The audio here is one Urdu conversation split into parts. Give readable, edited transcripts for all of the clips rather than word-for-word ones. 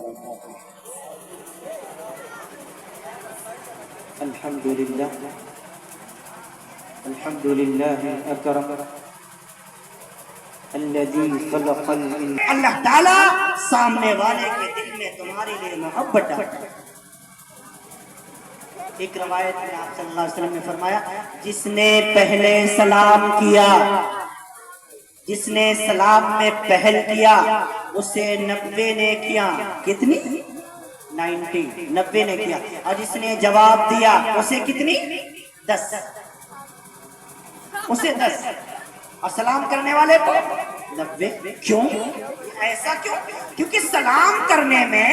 وبركاته. الحمد لله الأكرم الذي خلق الإنسان. اللہ تعالیٰ سامنے والے کے دل میں تمہارے لیے محبت ڈالتا ہے. ایک روایت میں آپ صلی اللہ علیہ وسلم نے فرمایا جس نے پہلے سلام کیا، جس نے سلام میں پہل کیا اسے 90 نے کیا. کتنی؟ 90 نے کیا. اور جس نے جواب دیا اسے کتنی؟ 10. اسے 10. اور سلام کرنے والے کو 90. کیوں؟ ایسا کیوں؟ کیونکہ سلام کرنے میں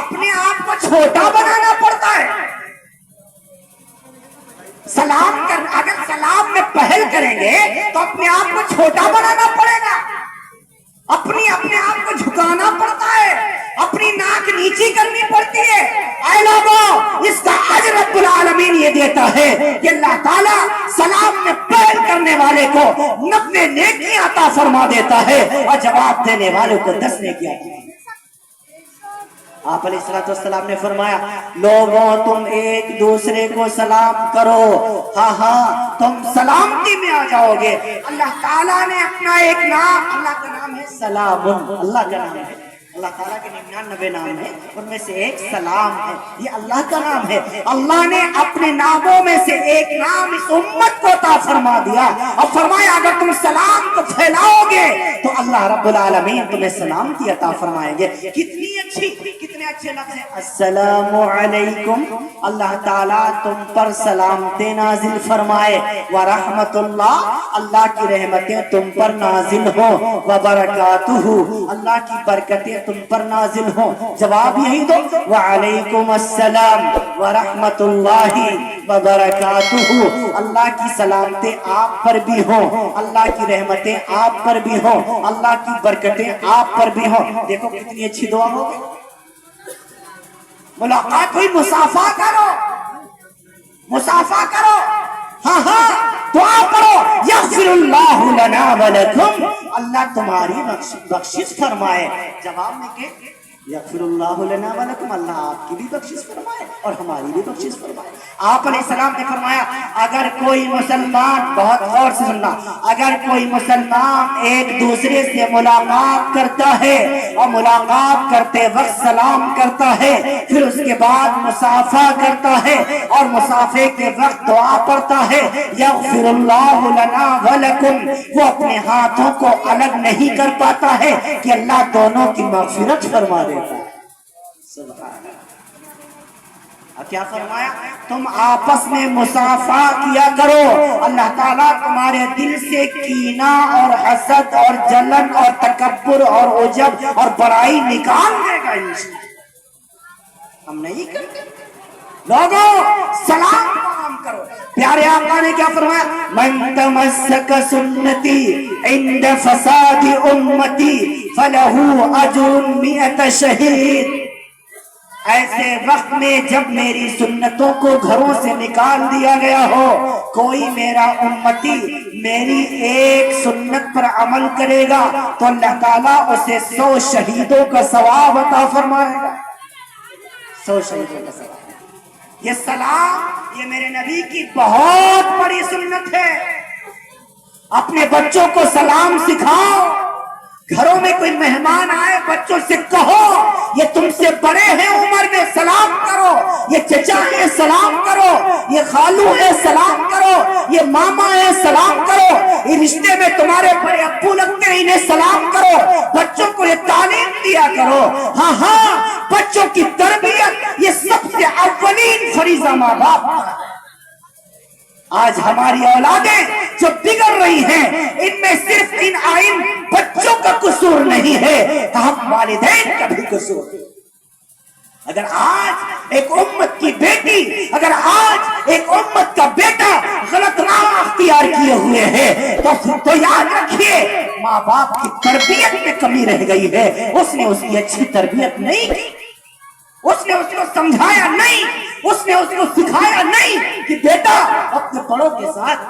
اپنے آپ کو چھوٹا بنانا پڑتا ہے. اگر سلام میں پہل کریں گے تو اپنے آپ کو چھوٹا بنانا پڑے گا، اپنے آپ کو جھکانا پڑتا ہے، اپنی ناک نیچی کرنی پڑتی ہے. اے لوگوں، اس کا اجر رب العالمین یہ دیتا ہے کہ اللہ تعالیٰ سلام میں پہل کرنے والے کو 90 نیکیاں عطا فرما دیتا ہے اور جواب دینے والے کو 10 نیکیاں. آپ علیہ السلام نے فرمایا لوگوں تم ایک دوسرے کو سلام کرو، ہاں تم سلامتی میں آ جاؤ گے. اللہ تعالیٰ نے اپنا ایک نام، اللہ کا نام ہے سلام. اللہ کا نام ہے، اللہ تعالیٰ کے 99 نام ہیں، ان میں سے ایک سلام ہے. یہ اللہ کا نام ہے. اللہ نے اپنے ناموں میں سے ایک نام اس امت کو عطا فرما دیا اور فرمایا اگر تم سلام کو پھیلاؤ گے تو اللہ رب العالمین تمہیں سلامتی عطا فرمائیں گے. کتنے اچھے لفظ ہیں. السلام علیکم، اللہ تعالیٰ تم پر سلامتی نازل فرمائے. ورحمت اللہ، اللہ کی رحمتیں تم پر نازل ہوں. وبرکاتہ، اللہ کی برکتیں تم پر نازل ہوں. جواب یہی دو وعلیکم السلام ورحمت اللہ وبرکاتہ. اللہ کی سلامتیں آپ پر بھی ہوں، اللہ کی رحمتیں آپ پر بھی ہوں، اللہ کی برکتیں آپ پر بھی ہوں. دیکھو کتنی اچھی دعا ہوگی. ملاقات ہوئی، مصافحہ کرو، مصافحہ کرو، ہاں دعا پڑھو. یغفر اللہ لنا ولکم، اللہ تمہاری بخشش فرمائے. جواب میں کہ یغفر اللہ لنا ولکم، اللہ آپ کی بھی بخشش فرمائے اور ہماری بھی بخشش فرمائے. آپ علیہ السلام نے فرمایا اگر کوئی مسلمان، بہت غور سے سننا، اگر کوئی مسلمان ایک دوسرے سے ملاقات کرتا ہے اور ملاقات کرتے وقت سلام کرتا ہے، پھر اس کے بعد مصافحہ کرتا ہے اور مصافحے کے وقت دعا پڑھتا ہے یغفر اللہ لنا ولکم، وہ اپنے ہاتھوں کو الگ نہیں کر پاتا ہے کہ اللہ دونوں کی مغفرت فرما دیتا ہے. سبحان اللہ. کیا فرمایا؟ تم آپس میں مصافحہ کیا کرو، اللہ تعالیٰ تمہارے دل سے کینہ اور حسد اور جلن اور تکبر اور عجب اور بڑائی نکال دے گا. ہم نہیں کرتے. لوگوں سلام عام کرو. پیارے آقا نے کیا فرمایا؟ من تمسک سنتی عند فساد امتی فلہ اجر 100 شہید. ایسے وقت میں جب میری سنتوں کو گھروں سے نکال دیا گیا ہو، کوئی میرا امتی میری ایک سنت پر عمل کرے گا تو اللہ تعالیٰ اسے 100 شہیدوں کا ثواب عطا فرمائے گا. 100 شہیدوں کا ثواب. یہ سلام، یہ میرے نبی کی بہت بڑی سنت ہے. اپنے بچوں کو سلام سکھاؤ. گھروں میں کوئی مہمان آئے بچوں سے کہو یہ تم سے بڑے ہیں عمر میں، سلام کرو. یہ چچا ہے سلام کرو، یہ خالو ہے سلام کرو، یہ ماما ہے سلام کرو، یہ رشتے میں تمہارے بڑے ابو لگتے ہیں انہیں سلام کرو. بچوں کو یہ تعلیم دیا کرو. ہاں بچوں کی تربیت یہ سب سے اولین فریضہ ماں باپ کا. آج ہماری اولادیں جو بگڑ رہی ہیں ان میں صرف ان آئین بچوں کا قصور نہیں ہے، ہم والدین کا بھی قصور ہے. اگر آج ایک امت کی بیٹی، اگر آج ایک امت کا بیٹا غلط راہ اختیار کیے ہوئے ہیں تو یاد رکھیے ماں باپ کی تربیت میں کمی رہ گئی ہے. اس نے اس کی اچھی تربیت نہیں کی، اس نے اس کو سمجھایا نہیں، اس نے اس کو سکھایا نہیں کہ بیٹا اپنے بڑوں کے ساتھ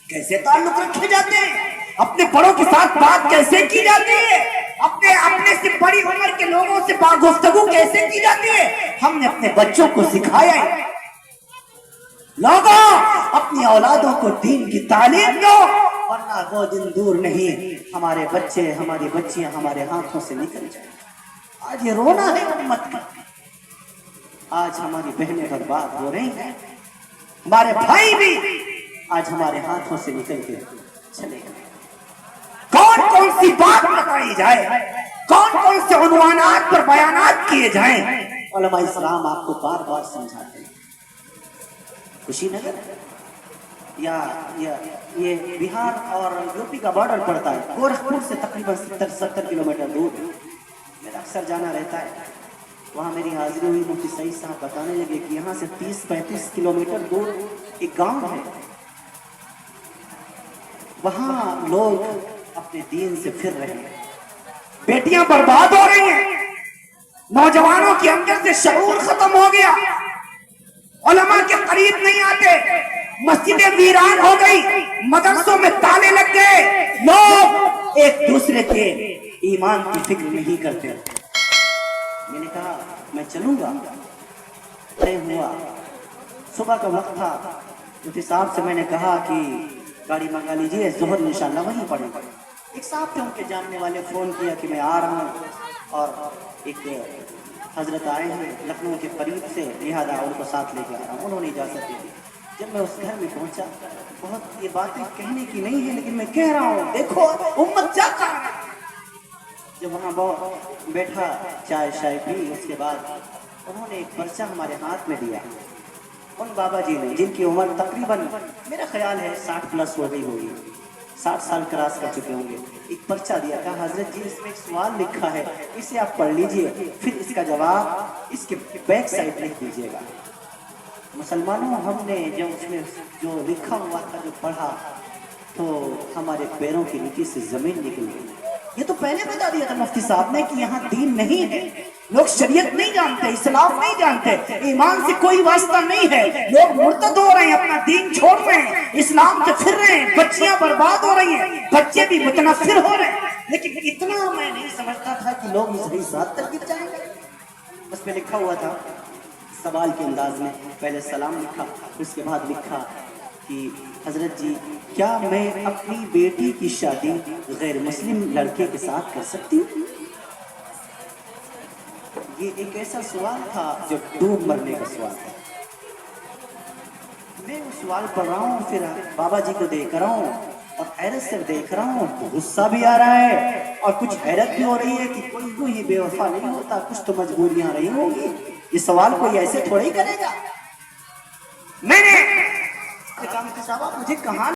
کیسے تعلق رکھے جاتے ہیں، اپنے بڑوں کے ساتھ بات کیسے کی جاتی ہے. اپنے سے بڑی عمر کے لوگوں سے گفتگو کیسے کی جاتی ہے ہم نے اپنے بچوں کو سکھایا ہے۔ لوگوں اپنی اولادوں کو دین کی تعلیم دو، ورنہ وہ دن دور نہیں ہمارے بچے ہماری بچیاں ہمارے ہاتھوں سے نکل جائیں۔ آج یہ رونا ہے امت کا، آج ہماری بہنیں برباد ہو رہی ہیں، ہمارے بھائی بھی آج ہمارے ہاتھوں سے نکل کے چلے گئے۔ کون کون سی بات بتائی جائے، کون کون سے عنوانات پر بیانات کیے جائیں، علماء اسلام آپ کو بار بار سمجھاتے ہیں۔ خوشی نگر یا یہ بہار اور یوپی کا بارڈر پڑتا ہے، گورکھپور سے تقریباً 70 کلومیٹر دور میرا اکثر جانا رہتا ہے۔ وہاں میری حاضری ہوئی، مفتی سعید صاحب بتانے لگے کہ یہاں سے 30-35 کلومیٹر دور ایک گاؤں ہے، وہاں لوگ اپنے دین سے پھر رہے ہیں، بیٹیاں برباد ہو رہی ہیں، نوجوانوں کے اندر سے شعور ختم ہو گیا، علماء کے قریب نہیں آتے، مسجدیں ویران ہو گئی، مدرسوں میں تالے لگ گئے، لوگ ایک دوسرے کے ایمان کی فکر نہیں کرتے۔ میں نے کہا میں چلوں گا، طے ہوا، صبح کا وقت تھا، مفتی صاحب سے میں نے کہا کہ گاڑی منگا لیجئے، ظہر انشاءاللہ وہیں پڑھیں گے۔ ایک صاحب تھے ان کے جاننے والے، فون کیا کہ میں آ رہا ہوں، اور ایک حضرت آئے ہیں لکھنؤ کے قریب سے، لہٰذا ان کو ساتھ لے کے آ رہا ہوں، انہوں نے اجازت دی۔ جب میں اس گھر میں پہنچا، بہت یہ باتیں کہنے کی نہیں ہے لیکن میں کہہ رہا ہوں، دیکھو امت کیا کر رہا ہے۔ جب وہاں بیٹھا، چائے شائے پی، اس کے بعد انہوں نے ایک پرچہ ہمارے ہاتھ میں دیا، ان بابا جی نے جن کی عمر تقریباً میرا خیال ہے 60 پلس ہو گئی ہوگی، 60 سال کراس کر چکے ہوں گے، ایک پرچہ دیا، کہا حضرت جی اس میں ایک سوال لکھا ہے، اسے آپ پڑھ لیجئے، پھر اس کا جواب اس کے بیک سائڈ لکھ دیجئے گا۔ مسلمانوں ہم نے جب اس میں جو لکھا ہوا تھا جو پڑھا تو ہمارے پیروں کے نیچے سے زمین نکل گئی۔ یہ تو پہلے بتا دیا تھا مفتی صاحب نے کہ یہاں دین نہیں ہے، لوگ شریعت نہیں جانتے، اسلام نہیں جانتے، ایمان سے کوئی واسطہ نہیں ہے، لوگ مرتد ہو رہے ہیں، اپنا دین چھوڑ رہے ہیں، اسلام سے پھر رہے ہیں، بچیاں برباد ہو رہی ہیں، بچے بھی متنفر ہو رہے ہیں، لیکن اتنا میں نہیں سمجھتا تھا کہ لوگ صحیح ذات تک گر جائیں گے۔ اس میں لکھا ہوا تھا سوال کے انداز میں، پہلے سلام لکھا، اس کے بعد لکھا کہ حضرت جی کیا میں اپنی بیٹی کی شادی غیر مسلم لڑکے کے ساتھ کر سکتی ہوں؟ یہ ایک ایسا سوال تھا جو ڈوب مرنے کا سوال تھا۔ میں اس سوال پڑھ رہا ہوں، پھر بابا جی کو دیکھ رہا ہوں اور حیرت سے دیکھ رہا ہوں، غصہ بھی آ رہا ہے اور کچھ حیرت بھی ہو رہی ہے کہ کوئی کوئی بے وفا نہیں ہوتا، کچھ تو مجبوریاں رہی ہوں گی، یہ سوال کوئی ایسے تھوڑا ہی کرے گا۔ میں نے کہا مفتی صاحب آپ مجھے کہاں